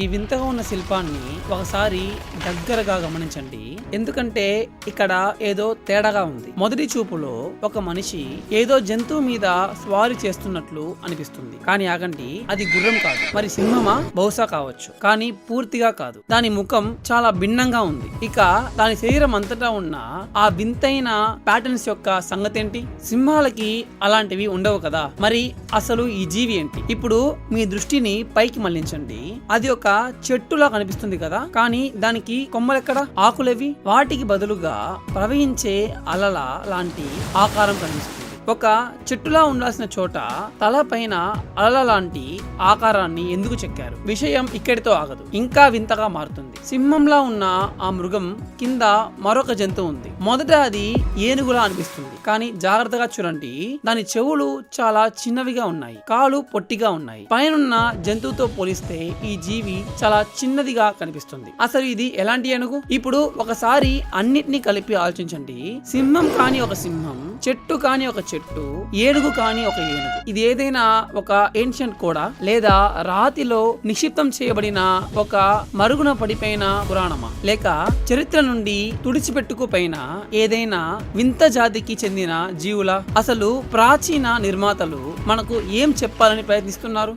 ఈ వింతగా ఉన్న శిల్పాన్ని ఒకసారి దగ్గరగా గమనించండి. ఎందుకంటే ఇక్కడ ఏదో తేడాగా ఉంది. మొదటి చూపులో ఒక మనిషి ఏదో జంతువు మీద స్వారీ చేస్తున్నట్లు అనిపిస్తుంది. కానీ ఆగండి, అది గుర్రం కాదు. మరి సింహమా? బహుశా కావచ్చు, కానీ పూర్తిగా కాదు. దాని ముఖం చాలా భిన్నంగా ఉంది. ఇక దాని శరీరం అంతటా ఉన్న ఆ వింతైన ప్యాటర్న్స్ యొక్క సంగతేంటి? సింహాలకి అలాంటివి ఉండవు కదా. మరి అసలు ఈ జీవి ఏంటి? ఇప్పుడు మీ దృష్టిని పైకి మళ్లించండి. అది ఒక చెట్టులా కనిపిస్తుంది కదా, కానీ దానికి కొమ్మలెక్కడ? ఆకులేవి? వాటికి బదులుగా ప్రవహించే అలల లాంటి ఆకారం కనిపిస్తుంది. ఒక చెట్టులా ఉండాల్సిన చోట తల పైన అలల లాంటి ఆకారాన్ని ఎందుకు చెక్కారు? విషయం ఇక్కడితో ఆగదు, ఇంకా వింతగా మారుతుంది. సింహంలా ఉన్న ఆ మృగం కింద మరొక జంతువు ఉంది. మొదట అది ఏనుగులా అనిపిస్తుంది, కానీ జాగ్రత్తగా చూడండి, దాని చెవులు చాలా చిన్నవిగా ఉన్నాయి, కాలు పొట్టిగా ఉన్నాయి. పైనున్న జంతువుతో పోలిస్తే ఈ జీవి చాలా చిన్నదిగా కనిపిస్తుంది. అసలు ఇది ఎలాంటి ఏనుగు? ఇప్పుడు ఒకసారి అన్నిటినీ కలిపి ఆలోచించండి. సింహం కాని ఒక సింహం, చెట్టు కాని ఒక చెట్టు, ఏనుగు కాని ఒక ఏనుగు. ఇది ఏదైనా ఒక ఏన్షియంట్ కూడా, లేదా రాతిలో నిక్షిప్తం చేయబడిన ఒక మరుగున పడిపోయిన పురాణమా, లేక చరిత్ర నుండి తుడిచిపెట్టుకుపోయిన ఏదైనా వింత జాతికి చెందిన జీవుల? అసలు ప్రాచీన నిర్మాతలు మనకు ఏం చెప్పాలని ప్రయత్నిస్తున్నారు?